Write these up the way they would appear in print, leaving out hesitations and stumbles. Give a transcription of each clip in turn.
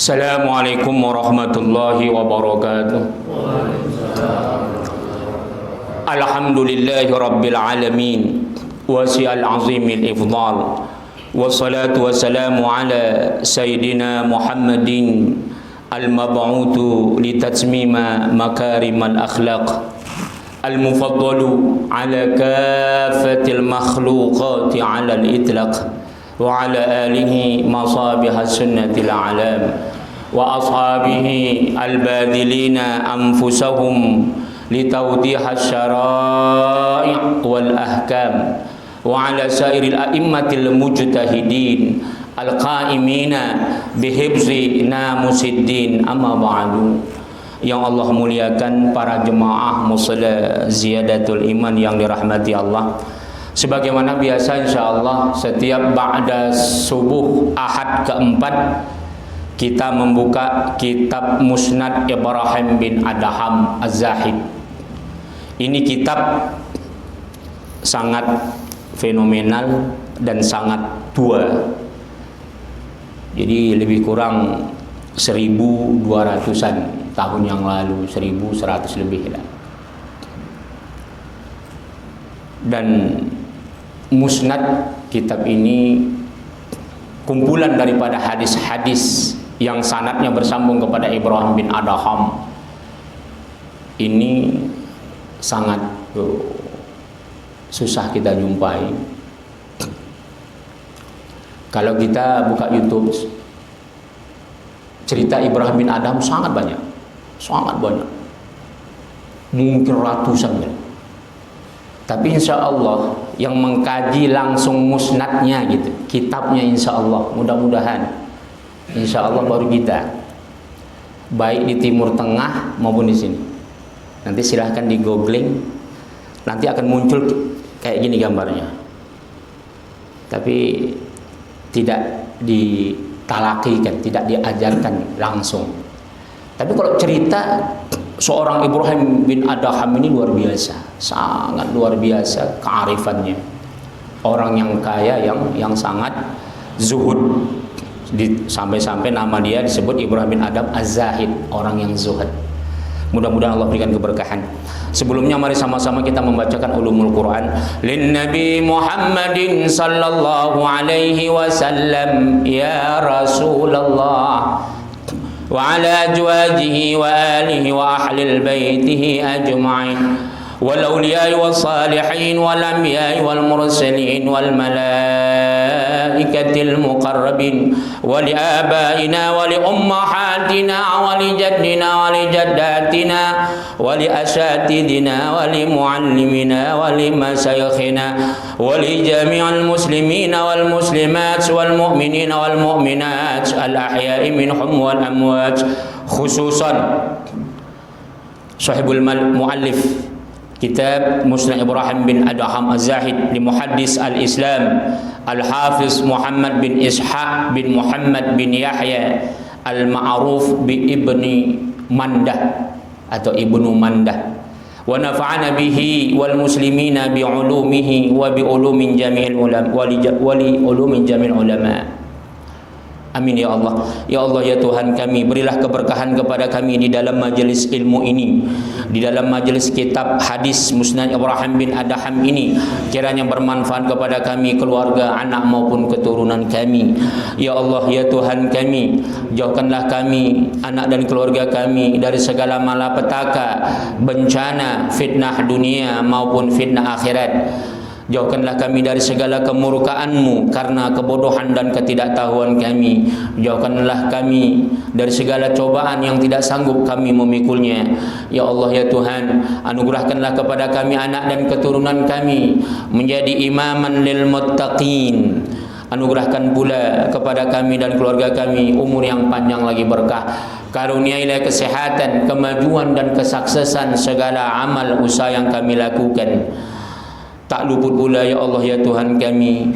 Assalamualaikum warahmatullahi wabarakatuh. Alhamdulillahi rabbil alamin wasi'al azimil ifdal wassalatu wassalamu ala sayyidina Muhammadin al-mab'utu litatmima makarimal akhlaq al-mufaddalu ala kafatil makhluqati ala al-itlaq wa ala alihi masabihas sunnatil a'lam wa ashabihi al-badilina anfusahum litawdihas syara'i' wal ahkam wa ala sairil a'immatil mujtahidin al-qa'imina bihibzi namusiddin amma ba'du. Yang Allah muliakan para jemaah musalla ziyadatul iman yang dirahmati Allah. Sebagaimana biasa insyaallah setiap ba'da subuh Ahad keempat kita membuka kitab Musnad Ibrahim bin Adham Az-Zahid. Ini kitab sangat fenomenal dan sangat tua. Jadi lebih kurang 1200-an tahun yang lalu, 1100 lebih lah. Dan Musnad kitab ini kumpulan daripada hadis-hadis yang sanadnya bersambung kepada Ibrahim bin Adham. Ini sangat susah kita jumpai. Kalau kita buka YouTube, cerita Ibrahim bin Adham sangat banyak, mungkin ratusan ya. Tapi insya Allah yang mengkaji langsung musnadnya gitu, kitabnya insya Allah, mudah-mudahan insya Allah baru kita, baik di Timur Tengah maupun di sini. Nanti silahkan di googling, nanti akan muncul kayak gini gambarnya. Tapi tidak ditalakikan, tidak diajarkan langsung. Tapi kalau cerita seorang Ibrahim bin Adham ini luar biasa, sangat luar biasa kearifannya. Orang yang kaya, yang sangat zuhud. Sampai-sampai nama dia disebut Ibrahim bin Adham Az-Zahid, orang yang zuhud. Mudah-mudahan Allah berikan keberkahan. Sebelumnya mari sama-sama kita membacakan ulumul Quran. Lin Nabi Muhammadin sallallahu alaihi wasallam ya Rasulullah wa ala azwajihi wa alihi wa ahlil baitihi ajma'in wal awliya'i was salihin wal anbiya'i wal mursalin wal malaikatil muqarrabin wa li abaina wa li ummahatina wa li jaddina wa li jaddatina wa li asatidina wa li muallimina wa li masyayikhina wa li jami'il muslimina wal muslimat wal mu'minina wal mu'minat al ahya'i minhum wal amwat, khususan sahibul muallif kitab Musnad Ibrahim bin Adham Az-Zahid li muhaddis al-Islam Al-Hafiz Muhammad bin Ishaq bin Muhammad bin Yahya al-ma'ruf bi Ibni Mandah atau Ibnu Mandah. Wa nafa'ana bihi wal muslimina bi ulumihi wa bi ulumin jami'il ulama wa li ulumin jami'il ulama. Amin ya Allah. Ya Allah ya Tuhan kami, berilah keberkahan kepada kami di dalam majelis ilmu ini, di dalam majelis kitab hadis Musnad Ibrahim bin Adham ini. Kiranya bermanfaat kepada kami, keluarga, anak maupun keturunan kami. Ya Allah ya Tuhan kami, jauhkanlah kami, anak dan keluarga kami dari segala malapetaka, bencana, fitnah dunia maupun fitnah akhirat. Jauhkanlah kami dari segala kemurkaan-Mu karena kebodohan dan ketidaktahuan kami. Jauhkanlah kami dari segala cobaan yang tidak sanggup kami memikulnya. Ya Allah ya Tuhan, anugerahkanlah kepada kami anak dan keturunan kami menjadi imaman lil muttaqin. Anugerahkan pula kepada kami dan keluarga kami umur yang panjang lagi berkah. Karuniailah kesehatan, kemajuan dan kesuksesan segala amal usaha yang kami lakukan. Tak luput pula ya Allah ya Tuhan kami,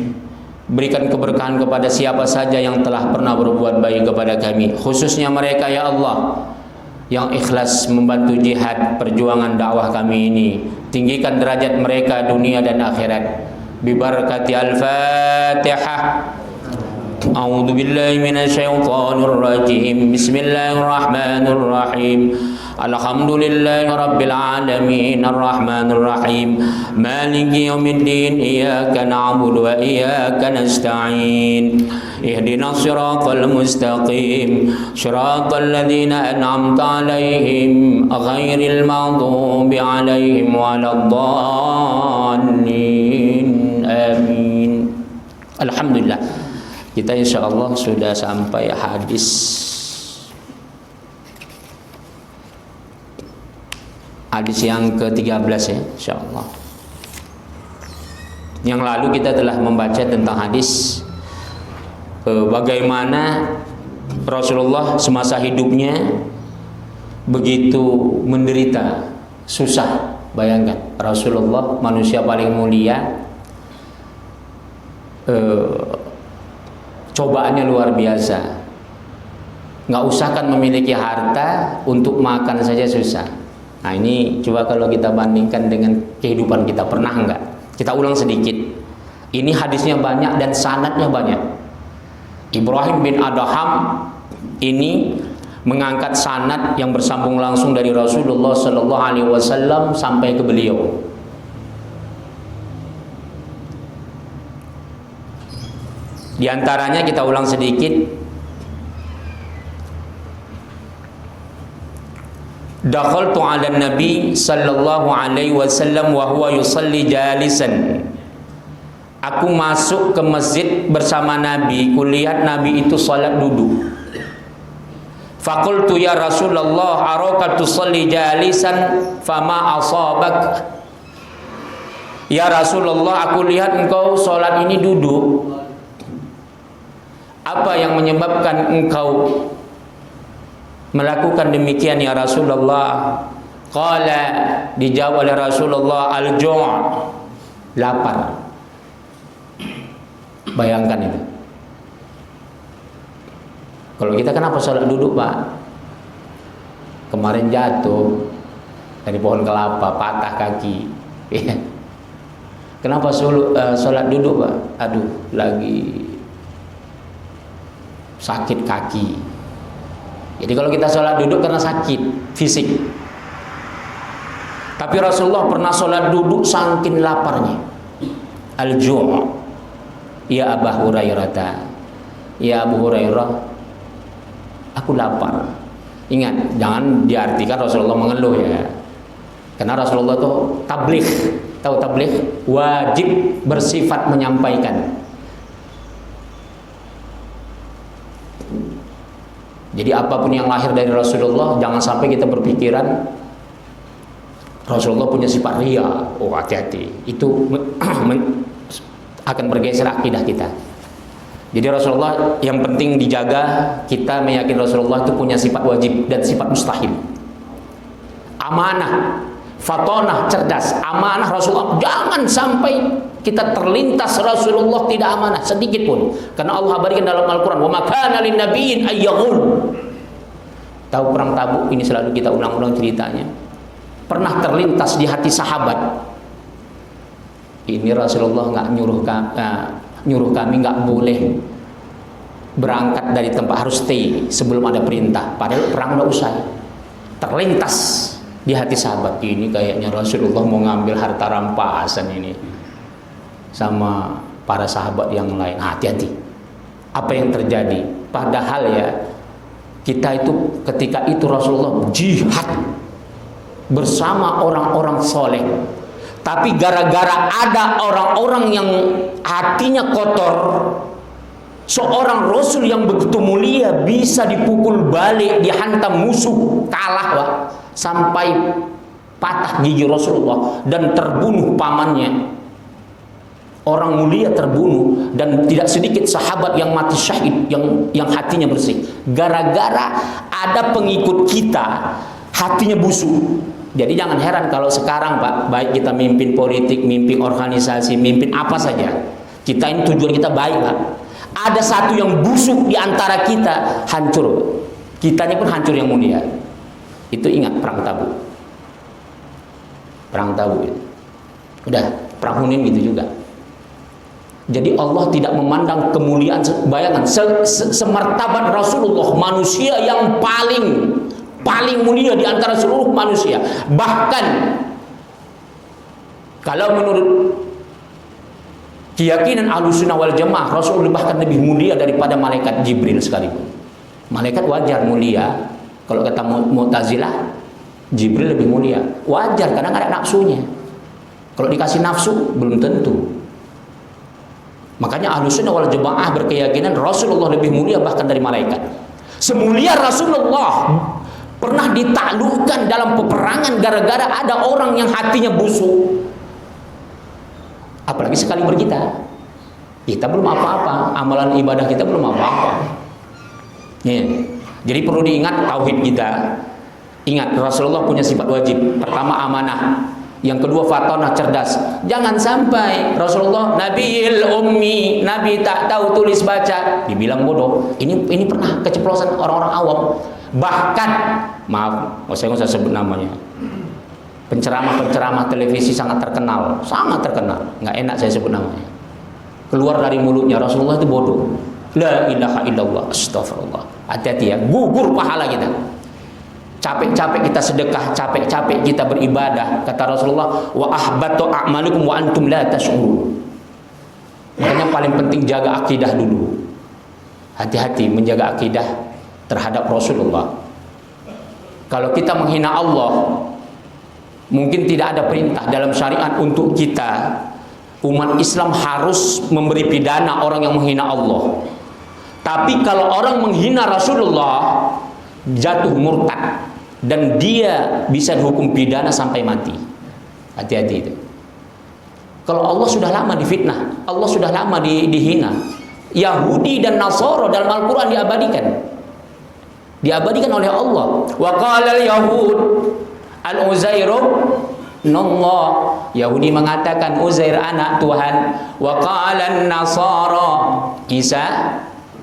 berikan keberkahan kepada siapa saja yang telah pernah berbuat baik kepada kami, khususnya mereka ya Allah yang ikhlas membantu jihad perjuangan dakwah kami ini. Tinggikan derajat mereka dunia dan akhirat. Bi barakati al-Fatihah. A'udzu billahi minasyaitonir rajim. Bismillahirrahmanirrahim. Alhamdulillahi rabbil alamin arrahmanir rahim maliki yaumiddin iyyaka na'budu wa iyyaka nasta'in ihdinas siratal mustaqim siratal ladzina an'amta 'alaihim ghairil maghdubi 'alaihim waladdallin amin. Alhamdulillah, kita insyaallah sudah sampai hadis yang ke-13 ya, insyaallah. Yang lalu kita telah membaca tentang hadis bagaimana Rasulullah semasa hidupnya begitu menderita, susah. Bayangkan, Rasulullah manusia paling mulia, cobaannya luar biasa. Nggak usahkan memiliki harta, untuk makan saja susah. Nah ini coba kalau kita bandingkan dengan kehidupan kita, pernah enggak? Kita ulang sedikit. Ini hadisnya banyak dan sanadnya banyak. Ibrahim bin Adham ini mengangkat sanad yang bersambung langsung dari Rasulullah Sallallahu Alaihi Wasallam sampai ke beliau. Di antaranya kita ulang sedikit. Dakhaltu 'ala Nabi sallallahu alaihi wasallam wa huwa yusalli jalisan. Aku masuk ke masjid bersama Nabi, kulihat Nabi itu salat duduk. Faqultu ya Rasulullah araka tusalli jalisan fama asabak. Ya Rasulullah, aku lihat engkau salat ini duduk. Apa yang menyebabkan engkau melakukan demikian ya Rasulullah? Qala, dijawab oleh Rasulullah, al-ju', lapar. Bayangkan itu. Kalau kita kenapa sholat duduk, Pak? Kemarin jatuh dari pohon kelapa, patah kaki. Kenapa sholat duduk, Pak? Aduh, lagi sakit kaki. Jadi kalau kita sholat duduk karena sakit fisik. Tapi Rasulullah pernah sholat duduk saking laparnya. Al-ju'. Ya Abu Hurairah, ya Abu Hurairah, aku lapar. Ingat, jangan diartikan Rasulullah mengeluh ya. Karena Rasulullah itu tabligh. Tahu tabligh? Wajib bersifat menyampaikan. Jadi apapun yang lahir dari Rasulullah, jangan sampai kita berpikiran Rasulullah punya sifat ria. Oh, hati-hati. Itu akan bergeser akidah kita. Jadi Rasulullah yang penting dijaga, kita meyakini Rasulullah itu punya sifat wajib dan sifat mustahil. Amanah, fatonah, cerdas. Amanah Rasulullah, jangan sampai kita terlintas Rasulullah tidak amanah sedikit pun. Karena Allah berikan dalam Al-Quran, wa ma kana lin nabiyyin ay yaghul. Tahu perang Tabuk, ini selalu kita ulang-ulang ceritanya. Pernah terlintas di hati sahabat. Ini Rasulullah nggak nyuruh kami nggak boleh berangkat dari tempat, harus stay sebelum ada perintah. Padahal perang udah usai. Terlintas di hati sahabat, ini kayaknya Rasulullah mau ngambil harta rampasan ini sama para sahabat yang lain. Hati-hati. Apa yang terjadi? Padahal ya, kita itu ketika itu Rasulullah jihad bersama orang-orang soleh. Tapi gara-gara ada orang-orang yang hatinya kotor, seorang Rasul yang begitu mulia bisa dipukul balik, dihantam musuh, kalah, Pak, sampai patah gigi Rasulullah dan terbunuh pamannya. Orang mulia terbunuh dan tidak sedikit sahabat yang mati syahid, yang hatinya bersih. Gara-gara ada pengikut kita hatinya busuk. Jadi jangan heran kalau sekarang, Pak, baik kita mimpin politik, mimpin organisasi, mimpin apa saja, kita ini tujuan kita baik, Pak. Ada satu yang busuk di antara kita, hancur. Kitanya pun hancur yang mulia. Itu ingat perang Tabuk. Perang Tabuk itu. Udah, perang Hunain gitu juga. Jadi Allah tidak memandang kemuliaan. Bayangkan, semartabat Rasulullah, manusia yang paling mulia di antara seluruh manusia. Bahkan kalau menurut keyakinan Ahlussunnah wal Jamaah, Rasulullah bahkan lebih mulia daripada malaikat Jibril sekalipun. Malaikat wajar mulia. Kalau kata Mu'tazilah, Jibril lebih mulia. Wajar karena nggak ada nafsunya. Kalau dikasih nafsu belum tentu. Makanya Ahlussunnah wal Jamaah berkeyakinan Rasulullah lebih mulia bahkan dari malaikat. Semulia Rasulullah pernah ditaklukkan dalam peperangan gara-gara ada orang yang hatinya busuk. Apalagi sekali berkita. Kita belum apa-apa, amalan ibadah kita belum apa-apa. Ya. Jadi perlu diingat tauhid kita. Ingat, Rasulullah punya sifat wajib. Pertama, amanah. Yang kedua, fatonah, cerdas. Jangan sampai Rasulullah Nabiil Ummi, Nabi tak tahu tulis baca, dibilang bodoh. Ini pernah keceplosan orang-orang awam. Bahkan, maaf, saya nggak usah sebut namanya. Penceramah televisi sangat terkenal, nggak enak saya sebut namanya. Keluar dari mulutnya, Rasulullah itu bodoh. La ilaha illallah, astagfirullah. Hati-hati ya, gugur pahala kita. Capek-capek kita sedekah, capek-capek kita beribadah. Kata Rasulullah, wa ahbatu a'malukum wa antum la tash'urun. Makanya paling penting jaga akidah dulu. Hati-hati menjaga akidah terhadap Rasulullah. Kalau kita menghina Allah, mungkin tidak ada perintah dalam syariat untuk kita, umat Islam harus memberi pidana orang yang menghina Allah. Tapi kalau orang menghina Rasulullah, jatuh murtad dan dia bisa dihukum pidana sampai mati. Hati-hati itu. Kalau Allah sudah lama difitnah, Allah sudah lama dihina. Yahudi dan Nasara dalam Al-Quran diabadikan oleh Allah. Wa qala al-yahud al-Uzairu nallah. Yahudi mengatakan Uzair anak Tuhan. Wa qala an-Nasara Isa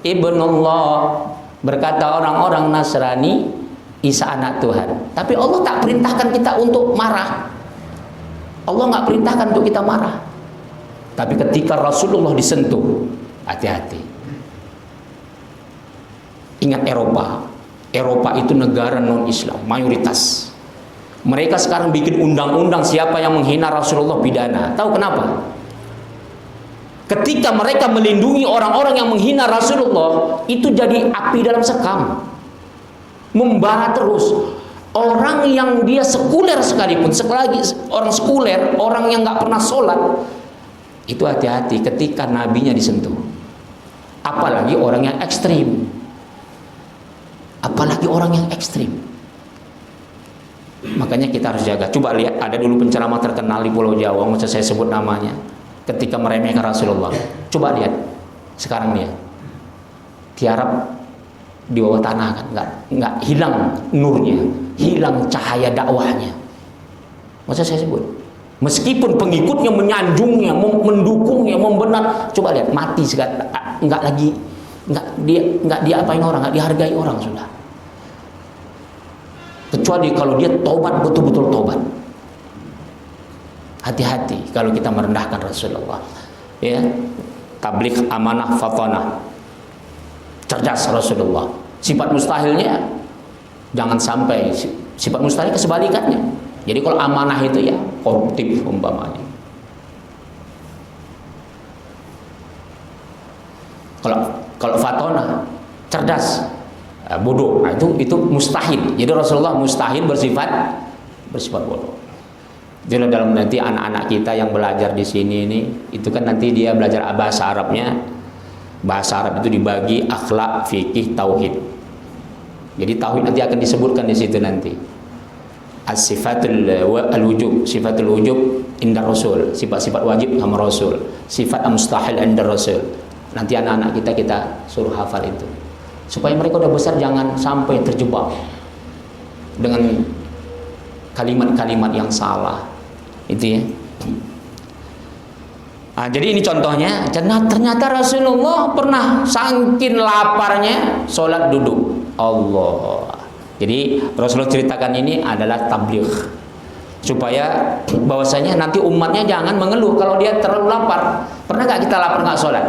ibnullah. Berkata orang-orang Nasrani, Isa anak Tuhan. Tapi Allah tak perintahkan kita untuk marah. Allah nggak perintahkan untuk kita marah. Tapi ketika Rasulullah disentuh, hati-hati. Ingat Eropa. Eropa itu negara non-Islam, mayoritas. Mereka sekarang bikin undang-undang siapa yang menghina Rasulullah pidana. Tahu kenapa? Ketika mereka melindungi orang-orang yang menghina Rasulullah, itu jadi api dalam sekam, membara terus. Orang yang dia sekuler sekalipun, sekali lagi orang sekuler, orang yang nggak pernah sholat, itu hati-hati ketika nabinya disentuh. Apalagi orang yang ekstrim. Makanya kita harus jaga. Coba lihat, ada dulu penceramah terkenal di Pulau Jawa, nggak usah saya sebut namanya. Ketika meremehkan Rasulullah, coba lihat sekarang dia tiarap di bawah tanah kan, nggak hilang nurnya, hilang cahaya dakwahnya. Masa saya sebut, meskipun pengikutnya menyanjungnya, mendukungnya, membenar, coba lihat mati sekarang, nggak dia apain orang, nggak dihargai orang sudah. Kecuali kalau dia tobat, betul-betul tobat. Hati-hati kalau kita merendahkan Rasulullah. Ya, tabligh, amanah, fatanah, cerdas Rasulullah. Sifat mustahilnya jangan sampai sifat mustahil kesebalikannya. Jadi kalau amanah itu ya koruptif umpamanya. Kalau fatanah, cerdas, bodoh. Nah, itu mustahil. Jadi Rasulullah mustahil bersifat bodoh. Jadi dalam nanti anak-anak kita yang belajar di sini ini, itu kan nanti dia belajar bahasa Arabnya. Bahasa Arab itu dibagi akhlak, fikih, tauhid. Jadi tauhid nanti akan disebutkan di situ nanti. As-sifatul wujub, sifatul wujub inda Rasul, sifat-sifat wajib sama Rasul, sifat mustahil inda Rasul. Nanti anak-anak kita suruh hafal itu. Supaya mereka udah besar jangan sampai terjebak dengan kalimat-kalimat yang salah. Itu ya. Nah, jadi ini contohnya. Ternyata Rasulullah pernah saking laparnya sholat duduk. Allah. Jadi Rasulullah ceritakan ini adalah tabligh. supaya bahwasanya nanti umatnya jangan mengeluh kalau dia terlalu lapar. Pernah nggak kita lapar nggak sholat?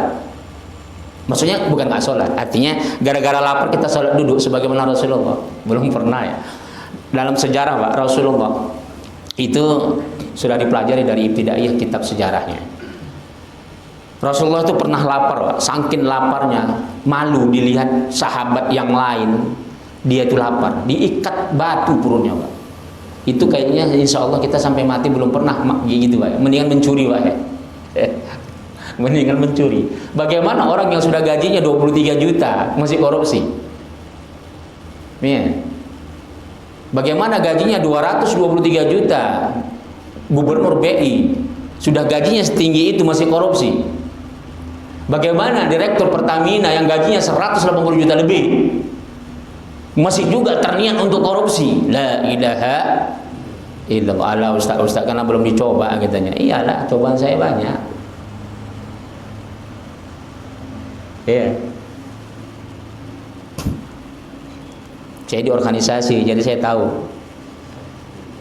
Maksudnya bukan nggak sholat, artinya gara-gara lapar kita sholat duduk sebagaimana Rasulullah. Belum pernah ya. Dalam sejarah Pak, Rasulullah itu sudah dipelajari dari ibtidaiyah kitab sejarahnya. Rasulullah itu pernah lapar Pak, saking laparnya malu dilihat sahabat yang lain dia itu lapar, diikat batu perutnya Pak. Itu kayaknya insya Allah kita sampai mati belum pernah gitu Pak. Mendingan mencuri Pak ya. Mendingan mencuri. Bagaimana orang yang sudah gajinya 23 juta masih korupsi? Ya. Bagaimana gajinya 223 juta gubernur BI sudah gajinya setinggi itu masih korupsi? Bagaimana direktur Pertamina yang gajinya 180 juta lebih masih juga terniat untuk korupsi? La ilaha illallah. Ala Ustaz karena belum dicoba katanya. Iyalah, cobaan saya banyak. Iya. Saya di organisasi, jadi saya tahu.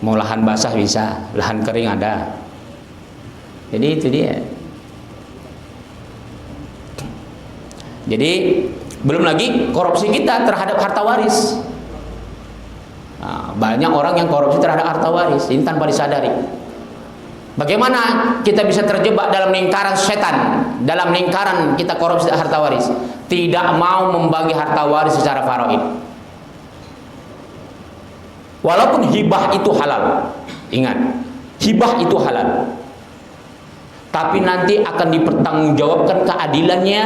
Mau lahan basah bisa, lahan kering ada. Jadi itu dia. Jadi belum lagi korupsi kita terhadap harta waris. Nah, banyak orang yang korupsi terhadap harta waris, ini tanpa disadari. Bagaimana kita bisa terjebak dalam lingkaran setan, dalam lingkaran kita korupsi harta waris, tidak mau membagi harta waris secara faraid. Walaupun hibah itu halal, ingat, hibah itu halal, tapi nanti akan dipertanggungjawabkan keadilannya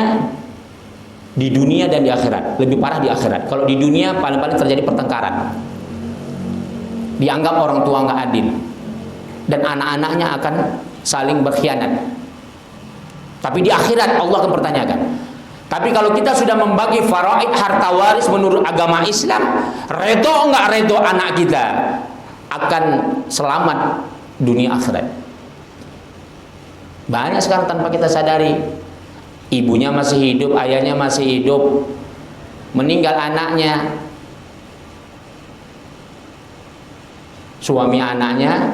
di dunia dan di akhirat. Lebih parah di akhirat. Kalau di dunia paling-paling terjadi pertengkaran, dianggap orang tua nggak adil, dan anak-anaknya akan saling berkhianat. Tapi di akhirat Allah akan pertanyakan. Tapi kalau kita sudah membagi faraid harta waris menurut agama Islam, redo enggak redo anak kita akan selamat dunia akhirat. Banyak sekarang tanpa kita sadari, ibunya masih hidup, ayahnya masih hidup, meninggal anaknya, suami anaknya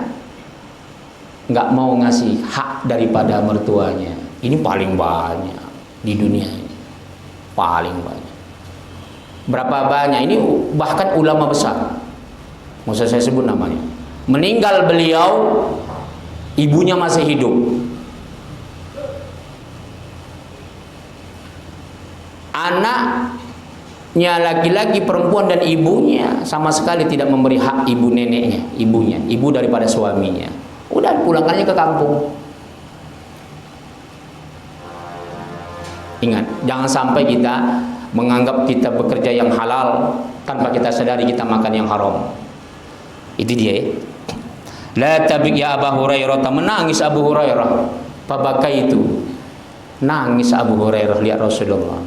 nggak mau ngasih hak daripada mertuanya. Ini paling banyak di dunia ini, paling banyak. Berapa banyak ini, bahkan ulama besar, mau saya sebut namanya, meninggal beliau, ibunya masih hidup, anaknya laki-laki, perempuan, dan ibunya sama sekali tidak memberi hak ibu neneknya, ibunya, ibu daripada suaminya. Udah pulangkannya ke kampung. Ingat, jangan sampai kita menganggap kita bekerja yang halal tanpa kita sadari kita makan yang haram. Itu dia. La tabik ya Abu Hurairah, menangis Abu Hurairah. Pabakai itu nangis Abu Hurairah lihat Rasulullah.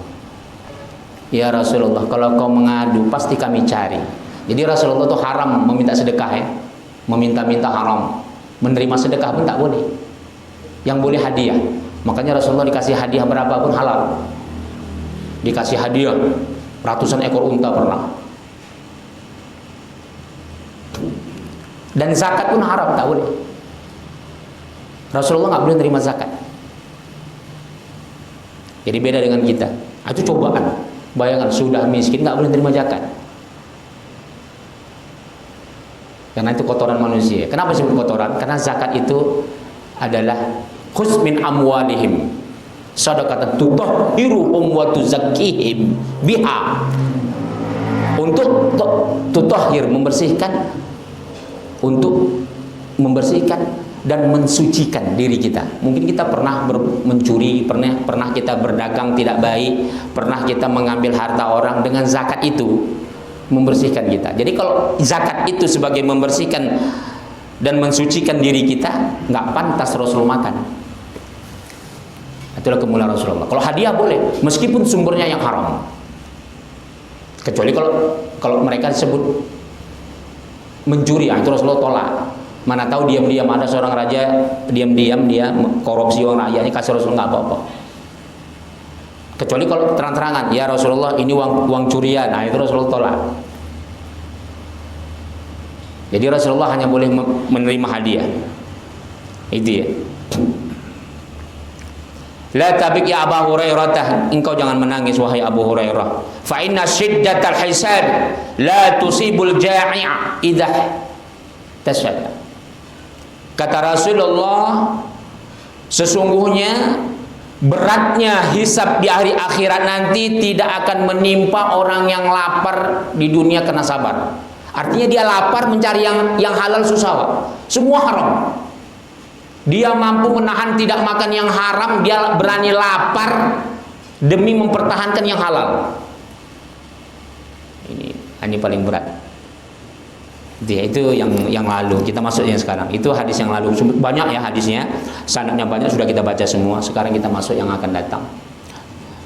Ya Rasulullah, kalau kau mengadu pasti kami cari. Jadi Rasulullah itu haram meminta sedekah ya. Meminta-minta haram. Menerima sedekah pun tak boleh. Yang boleh hadiah. Makanya Rasulullah dikasih hadiah berapapun halal. Dikasih hadiah ratusan ekor unta pernah. Dan zakat pun haram, tak boleh. Rasulullah nggak boleh terima zakat. Jadi beda dengan kita. Itu cobaan. Bayangkan sudah miskin nggak boleh terima zakat. Karena itu kotoran manusia. Kenapa disebut kotoran? Karena zakat itu adalah khus min amwalihim sadaqatan tutahhiruhum wa tuzakkihim biha. Untuk tutahhir, membersihkan, untuk membersihkan dan mensucikan diri kita. Mungkin kita pernah mencuri, pernah kita berdagang tidak baik, pernah kita mengambil harta orang. Dengan zakat itu membersihkan kita. Jadi kalau zakat itu sebagai membersihkan dan mensucikan diri kita, nggak pantas Rasul makan. Itulah kemuliaan Rasulullah. Kalau hadiah boleh, meskipun sumbernya yang haram. Kecuali kalau mereka disebut mencuri, itu Rasulullah tolak. Mana tahu diam-diam ada seorang raja, diam-diam dia korupsi uang rakyatnya, kasih Rasulullah nggak apa-apa. Kecuali kalau terang-terangan, ya Rasulullah ini uang curian, itu Rasulullah tolak. Jadi Rasulullah hanya boleh menerima hadiah. Itu ya. La tabik ya Abu Hurairah, engkau jangan menangis wahai Abu Hurairah. Fa inna syiddatal hisab la tusibul ja'i' idza tasad. Kata Rasulullah, sesungguhnya beratnya hisab di hari akhirat nanti tidak akan menimpa orang yang lapar di dunia karena sabar. Artinya dia lapar mencari yang halal susah, Pak. Semua haram. Dia mampu menahan tidak makan yang haram, dia berani lapar demi mempertahankan yang halal. Ini paling berat. Itu yang lalu. Kita masuk yang sekarang. Itu hadis yang lalu. Banyak ya hadisnya. Sanadnya banyak, sudah kita baca semua. Sekarang kita masuk yang akan datang.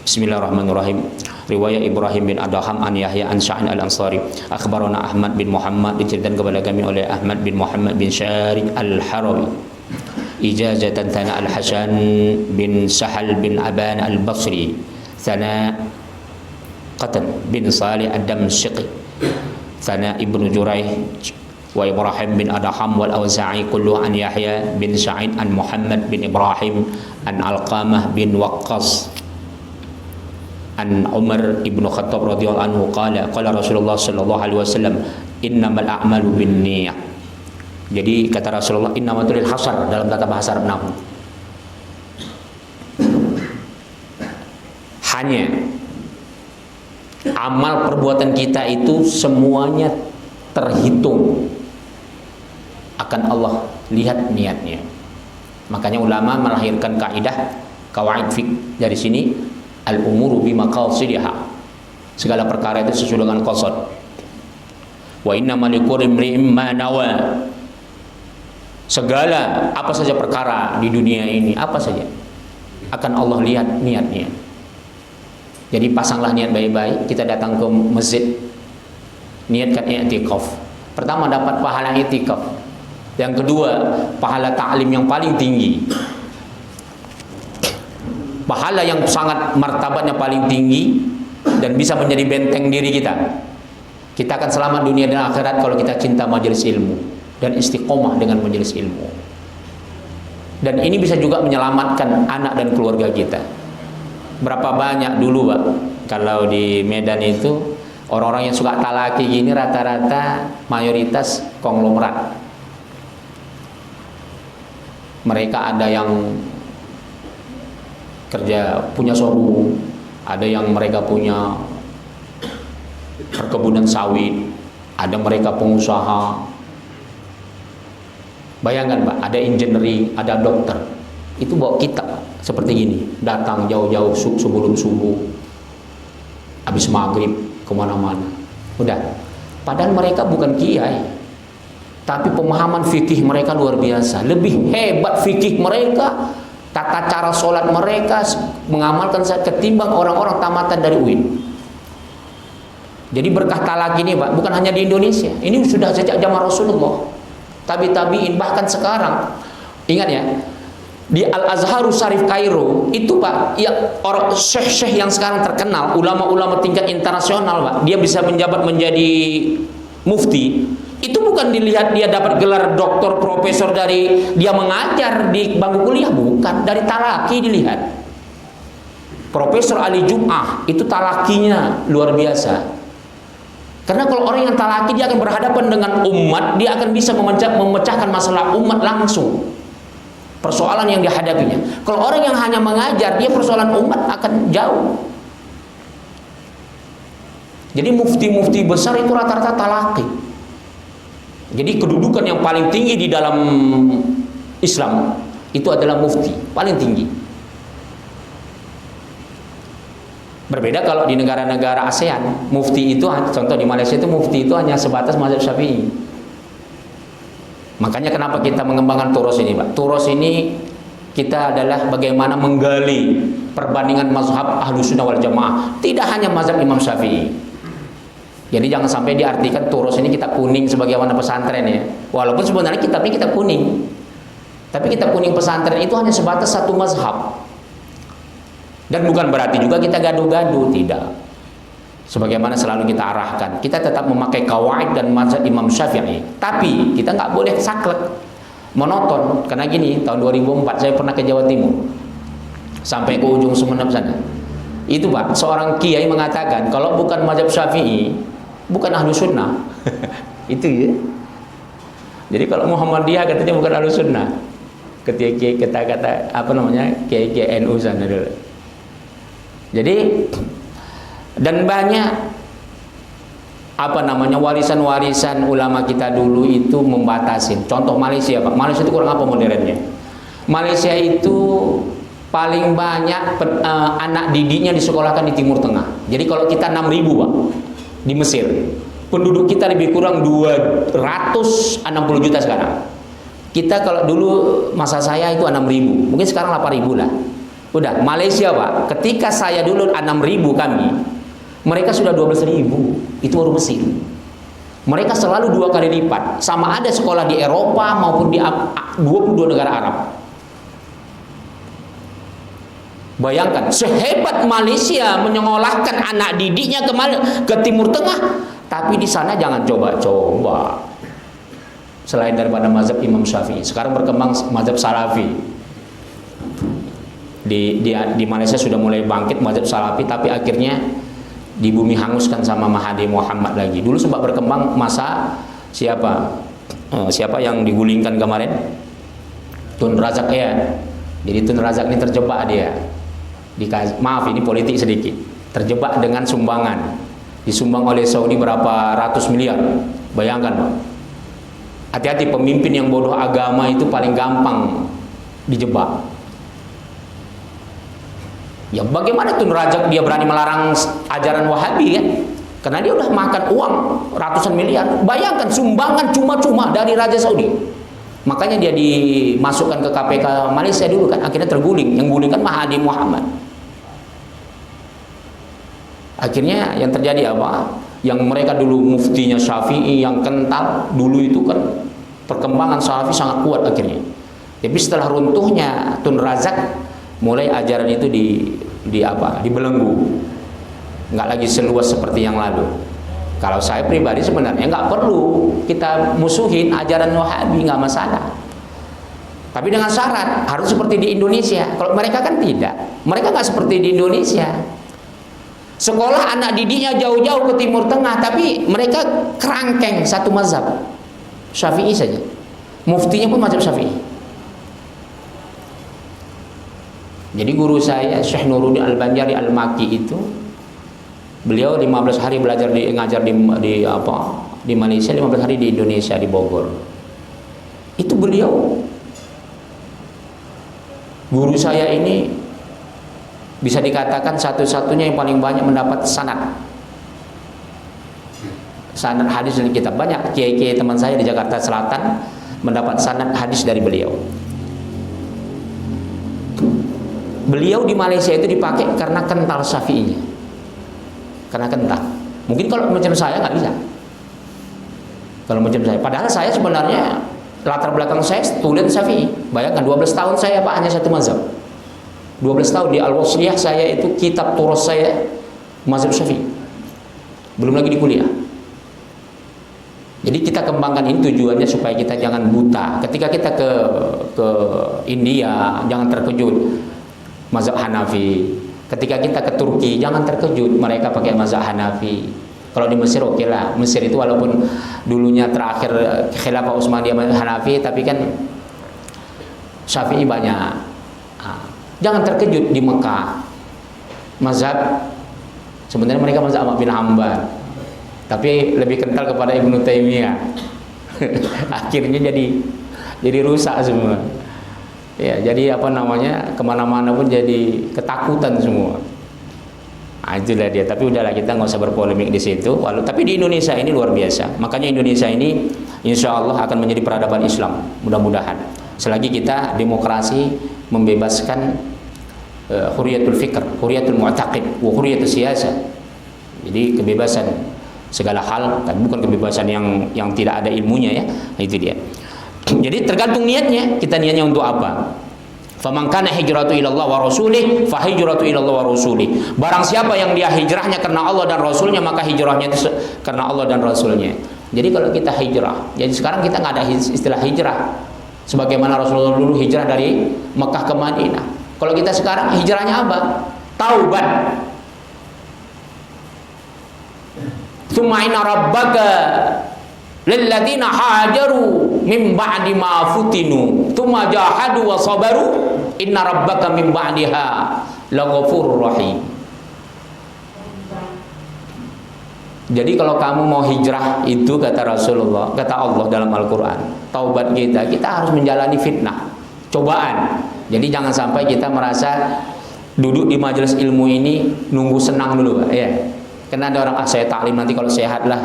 Bismillahirrahmanirrahim. Riwayat Ibrahim bin Adham an Yahya an Sya'in al-Ansari. Akhbarana Ahmad bin Muhammad, diceritakan kepada kami oleh Ahmad bin Muhammad bin Syari al-Harawi. Ijazatan Thana al-Hasan bin Sahal bin Aban al-Basri. Thana Qatan bin Salih ad-Damsyqi. Thana Ibnu Jurayh wa Ibrahim bin Adham wal Auza'i kullu an Yahya bin Sa'id an Muhammad bin Ibrahim an Alqamah bin Waqqas an Umar ibn Khattab radhiyallahu anhu qala Rasulullah sallallahu alaihi wasallam innamal a'malu binniyah. Jadi kata Rasulullah innamal lil hasar dalam tata bahasa Arab nahu. Hanya amal perbuatan kita itu semuanya terhitung, akan Allah lihat niatnya. Makanya ulama melahirkan kaidah qawaid fiqh dari sini, al umuru bimaqasidiha. Segala perkara itu sesuai dengan qasad. Wa innamal likulli imri'in ma nawa. Segala apa saja perkara di dunia ini, apa saja akan Allah lihat niatnya. Jadi pasanglah niat baik-baik. Kita datang ke masjid, niatkan i'tikaf. Pertama dapat pahala i'tikaf. Yang kedua, pahala ta'lim yang paling tinggi. Pahala yang sangat martabatnya paling tinggi dan bisa menjadi benteng diri kita. Kita akan selamat dunia dan akhirat kalau kita cinta majelis ilmu dan istiqomah dengan majelis ilmu. Dan ini bisa juga menyelamatkan anak dan keluarga kita. Berapa banyak dulu, Pak, kalau di Medan itu orang-orang yang suka talaki gini rata-rata mayoritas konglomerat. Mereka ada yang kerja punya showroom, ada yang mereka punya perkebunan sawit, ada mereka pengusaha. Bayangkan, Pak, ada engineering, ada dokter. Itu bawa kita seperti gini, datang jauh-jauh sebelum subuh, habis maghrib kemana-mana. Udah, padahal mereka bukan kiai, tapi pemahaman fikih mereka luar biasa. Lebih hebat fikih mereka, tata cara sholat mereka mengamalkan saat ketimbang orang-orang tamatan dari UIN. Jadi berkah talak ini, Pak, bukan hanya di Indonesia. Ini sudah sejak zaman Rasulullah, tabi'in, bahkan sekarang. Ingat ya, di Al-Azharus Syarif Kairo itu, Pak, ya, orang syekh-syekh yang sekarang terkenal, ulama-ulama tingkat internasional, Pak, dia bisa menjabat menjadi mufti. Itu bukan dilihat dia dapat gelar doktor, profesor dari dia mengajar di bangku kuliah, bukan, dari talaki dilihat. Profesor Ali Jum'ah itu talakinya luar biasa. Karena kalau orang yang talaki, dia akan berhadapan dengan umat, dia akan bisa memecahkan masalah umat langsung. Persoalan yang dihadapinya. Kalau orang yang hanya mengajar, dia persoalan umat akan jauh. Jadi mufti-mufti besar itu rata-rata talaki. Jadi kedudukan yang paling tinggi di dalam Islam itu adalah mufti, paling tinggi. Berbeda kalau di negara-negara ASEAN, mufti itu, contoh di Malaysia itu mufti itu hanya sebatas mazhab Syafi'i. Makanya kenapa kita mengembangkan Turos ini, Pak? Turos ini kita adalah bagaimana menggali perbandingan mazhab Ahlus Sunnah wal Jamaah, tidak hanya mazhab Imam Syafi'i. Jadi jangan sampai diartikan Turos ini kita kuning sebagai warna pesantren ya. Walaupun sebenarnya kitabnya kita kuning, tapi kitab kuning pesantren itu hanya sebatas satu mazhab. Dan bukan berarti juga kita gaduh-gaduh, tidak. Sebagaimana selalu kita arahkan, kita tetap memakai kawaid dan mazhab Imam Syafi'i. Tapi kita nggak boleh saklek, monoton. Karena gini, tahun 2004 saya pernah ke Jawa Timur, sampai ke ujung Sumeneb sana. Itu Pak, seorang kiai mengatakan kalau bukan mazhab Syafi'i, bukan ahlu sunnah. Itu ya. Jadi kalau Muhammadiyah katanya bukan ahlu sunnah. Ketika kata apa namanya, kiai NU sana dulu. Jadi dan banyak apa namanya warisan-warisan ulama kita dulu itu membatasin. Contoh Malaysia Pak, Malaysia itu kurang apa modernnya? Malaysia itu paling banyak anak didiknya disekolahkan di Timur Tengah. Jadi kalau kita 6.000 Pak di Mesir, penduduk kita lebih kurang 260 juta sekarang. Kita kalau dulu masa saya itu 6.000, mungkin sekarang 8.000 lah. Udah, Malaysia Pak, ketika saya dulu 6.000 kami, mereka sudah 12.000, itu baru Mesir. Mereka selalu 2 kali lipat, sama ada sekolah di Eropa maupun di 22 negara Arab. Bayangkan, sehebat Malaysia menyekolahkan anak didiknya ke Timur Tengah, tapi di sana jangan coba-coba. Selain daripada mazhab Imam Syafi'i, sekarang berkembang mazhab Salafi. Di Malaysia sudah mulai bangkit mazhab Salafi, tapi akhirnya di bumi hanguskan sama Mahathir Muhammad lagi. Dulu sempat berkembang masa siapa yang digulingkan kemarin? Tun Razak ya. Jadi Tun Razak ini terjebak dia. Maaf ini politik sedikit. Terjebak dengan sumbangan. Disumbang oleh Saudi berapa ratus miliar. Bayangkan Pak. Hati-hati, pemimpin yang bodoh agama itu paling gampang dijebak. Ya bagaimana Tun Razak dia berani melarang ajaran Wahabi kan? Karena dia udah makan uang ratusan miliar. Bayangkan sumbangan cuma-cuma dari Raja Saudi. Makanya dia dimasukkan ke KPK Malaysia dulu kan, akhirnya terguling. Yang guling kan Mahathir Muhammad. Akhirnya yang terjadi apa? Yang mereka dulu muftinya Syafi'i yang kental, dulu itu kan perkembangan Syafi'i sangat kuat akhirnya. Tapi setelah runtuhnya Tun Razak, mulai ajaran itu dibelenggu, nggak lagi seluas seperti yang lalu. Kalau saya pribadi sebenarnya nggak perlu kita musuhin ajaran Wahabi, nggak masalah. Tapi dengan syarat harus seperti di Indonesia. Kalau mereka kan tidak, mereka nggak seperti di Indonesia. Sekolah anak didiknya jauh-jauh ke Timur Tengah, tapi mereka kerangkeng satu mazhab Syafi'i saja. Muftinya pun mazhab Syafi'i. Jadi guru saya Syekh Nuruddin Al-Banjari Al-Maki itu, beliau 15 hari belajar ngajar di Malaysia, 15 hari di Indonesia di Bogor. Itu beliau guru saya ini bisa dikatakan satu-satunya yang paling banyak mendapat sanad hadis dari kitab. Banyak kiai-kiai teman saya di Jakarta Selatan mendapat sanad hadis dari beliau. Beliau di Malaysia itu dipakai karena kental Syafi'inya. Karena kental. Mungkin kalau macam saya nggak bisa. Kalau macam saya, padahal saya sebenarnya latar belakang saya student Syafi'i. Bayangkan 12 tahun saya Pak hanya satu mazhab. 12 tahun di Al-Wasliyah saya itu kitab turas saya mazhab Syafi'i. Belum lagi di kuliah. Jadi kita kembangkan ini tujuannya supaya kita jangan buta. Ketika kita ke India, jangan terkejut mazhab Hanafi. Ketika kita ke Turki, jangan terkejut mereka pakai mazhab Hanafi. Kalau di Mesir oke lah. Mesir itu walaupun dulunya terakhir Khilafah Utsmaniyah Hanafi, tapi kan Syafi'i banyak. Jangan terkejut di Mekah. Mazhab sebenarnya mereka mazhab Ahmad bin Hanbal, tapi lebih kental kepada Ibnu Taimiyah. Akhirnya jadi rusak semua. Ya, jadi kemana-mana pun jadi ketakutan semua. Itulah dia. Tapi udahlah, kita nggak usah berpolemik di situ. Tapi di Indonesia ini luar biasa. Makanya Indonesia ini insya Allah akan menjadi peradaban Islam. Mudah-mudahan. Selagi kita demokrasi membebaskan huriyatul fikr, huriyatul mu'taqid, wa huriyatul siyasah. Jadi kebebasan segala hal, tapi bukan kebebasan yang tidak ada ilmunya ya. Itu dia. Jadi tergantung niatnya, kita niatnya untuk apa. Faman kana hijratu ilallah wa rasulih fa hijratu ilallah wa rasulih. Barang siapa yang dia hijrahnya karena Allah dan Rasulnya, maka hijrahnya itu karena Allah dan Rasulnya. Jadi kalau kita hijrah, jadi sekarang kita nggak ada istilah hijrah. Sebagaimana Rasulullah dulu hijrah dari Mekah ke Madinah. Kalau kita sekarang hijrahnya apa? Taubat. Tsumma inna rabbaka lilladzina hajaru min ba'di ma futinu tsumma jahadu wa sabaru inna rabbaka min ba'diha laghafurur rahim. Jadi kalau kamu mau hijrah itu, kata Rasulullah, kata Allah dalam Al-Quran, taubat kita harus menjalani fitnah, cobaan. Jadi jangan sampai kita merasa duduk di majelis ilmu ini nunggu senang dulu, ya. Karena ada orang, saya taklim nanti kalau sehat lah.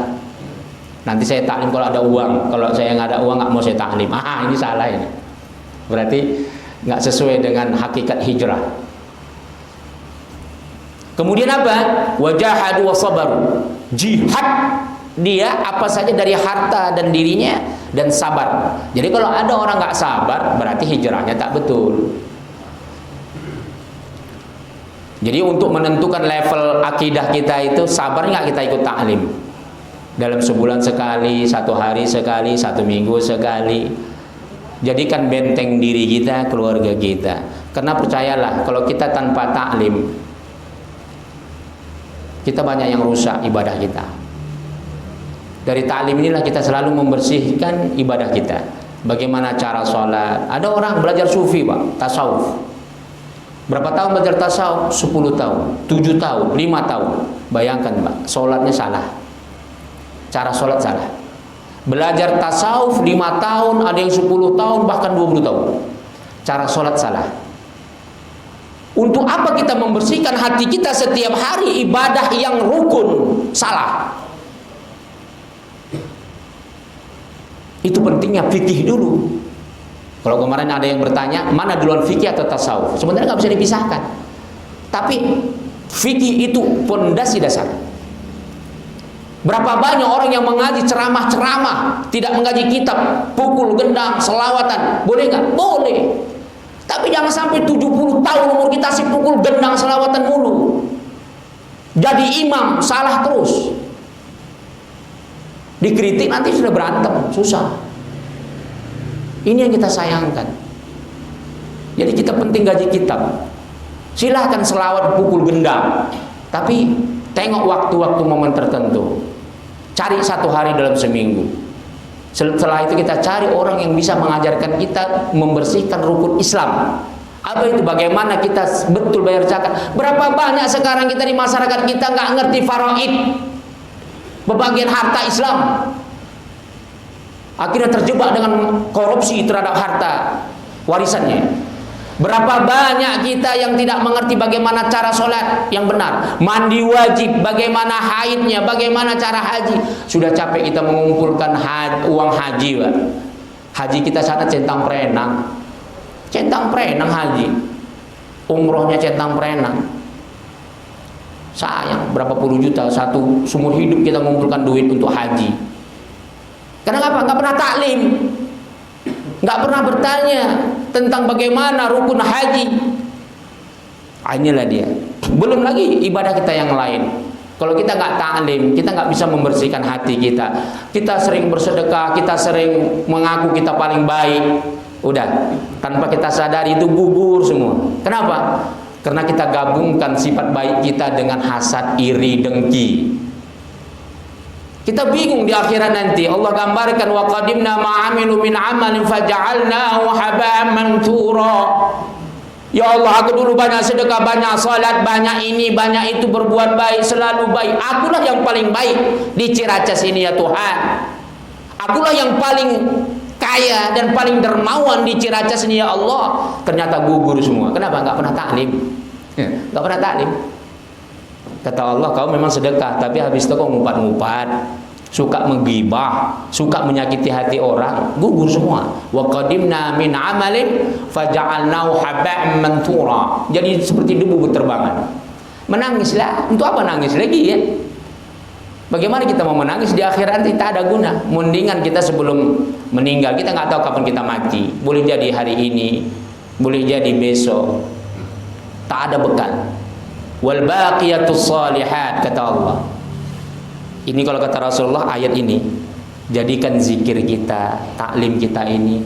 Nanti saya taklim kalau ada uang. Kalau saya nggak ada uang nggak mau saya taklim. Ini salah ini. Berarti nggak sesuai dengan hakikat hijrah. Kemudian apa? Wajahadu wasabaru. Jihad dia apa saja dari harta dan dirinya dan sabar. Jadi kalau ada orang nggak sabar, berarti hijrahnya tak betul. Jadi untuk menentukan level akidah kita itu sabar nggak kita ikut taklim. Dalam sebulan sekali, 1 hari sekali, 1 minggu sekali. Jadikan benteng diri kita, keluarga kita. Karena percayalah, kalau kita tanpa taklim, kita banyak yang rusak ibadah kita. Dari taklim inilah kita selalu membersihkan ibadah kita. Bagaimana cara sholat. Ada orang belajar sufi, Pak, tasawuf. Berapa tahun belajar tasawuf? 10 tahun, 7 tahun, 5 tahun. Bayangkan, Pak, sholatnya salah. Cara sholat salah. Belajar tasawuf 5 tahun, ada yang 10 tahun, bahkan 20 tahun. Cara sholat salah. Untuk apa kita membersihkan hati kita setiap hari ibadah yang rukun? Salah. Itu pentingnya fikih dulu. Kalau kemarin ada yang bertanya, mana duluan fikih atau tasawuf? Sebenarnya nggak bisa dipisahkan. Tapi fikih itu pondasi dasar. Berapa banyak orang yang mengaji ceramah-ceramah, tidak mengaji kitab, pukul gendang, selawatan, boleh nggak? Boleh. Tapi jangan sampai 70 tahun umur kita sih pukul gendang selawatan mulu. Jadi imam salah terus. Dikritik nanti sudah berantem, susah. Ini yang kita sayangkan. Jadi kita penting gaji kitab. Silahkan selawat pukul gendang, tapi tengok waktu-waktu momen tertentu. Cari 1 hari dalam seminggu. Setelah itu kita cari orang yang bisa mengajarkan kita membersihkan rukun Islam. Apa itu? Bagaimana kita betul bayar zakat? Berapa banyak sekarang kita di masyarakat kita nggak ngerti faraid, pembagian harta Islam. Akhirnya terjebak dengan korupsi terhadap harta warisannya. Berapa banyak kita yang tidak mengerti bagaimana cara sholat yang benar, mandi wajib, bagaimana haidnya, bagaimana cara haji. Sudah capek kita mengumpulkan uang haji, Pak. Haji kita sana centang perenang haji, umrohnya centang perenang. Sayang, berapa puluh juta satu seumur hidup kita mengumpulkan duit untuk haji. Karena apa? Nggak pernah taklim, nggak pernah bertanya tentang bagaimana rukun haji. Inilah dia. Belum lagi ibadah kita yang lain. Kalau kita nggak taklim, kita nggak bisa membersihkan hati kita. Kita sering bersedekah, kita sering mengaku kita paling baik. Udah, tanpa kita sadari itu gugur semua. Kenapa? Karena kita gabungkan sifat baik kita dengan hasad, iri, dengki. Kita bingung di akhirat nanti. Allah gambarkan wa qadimna ma'amilu min amalin faja'alnahu haba'an manthura. Ya Allah, aku dulu banyak sedekah, banyak salat, banyak ini, banyak itu, berbuat baik, selalu baik. Akulah yang paling baik di Ciracas ini ya Tuhan. Akulah yang paling kaya dan paling dermawan di Ciracas ini ya Allah. Ternyata gugur semua. Kenapa? Nggak pernah taklim. Nggak pernah taklim. Kata Allah, kau memang sedekah, tapi habis itu kau ngumpat-ngumpat, suka menggibah, suka menyakiti hati orang, gugur semua. Wa qadimna min amalin faja'alnahu haba'an manthura. Jadi seperti debu berterbangan. Menangislah. Untuk apa nangis lagi ya? Bagaimana kita mau menangis di akhirat? Tak ada guna. Mendingan kita sebelum meninggal, kita nggak tahu kapan kita mati. Boleh jadi hari ini, boleh jadi besok tak ada bekal. Wal baqiyatus shalihat, kata Allah. Ini kalau kata Rasulullah, ayat ini, jadikan zikir kita, taklim kita ini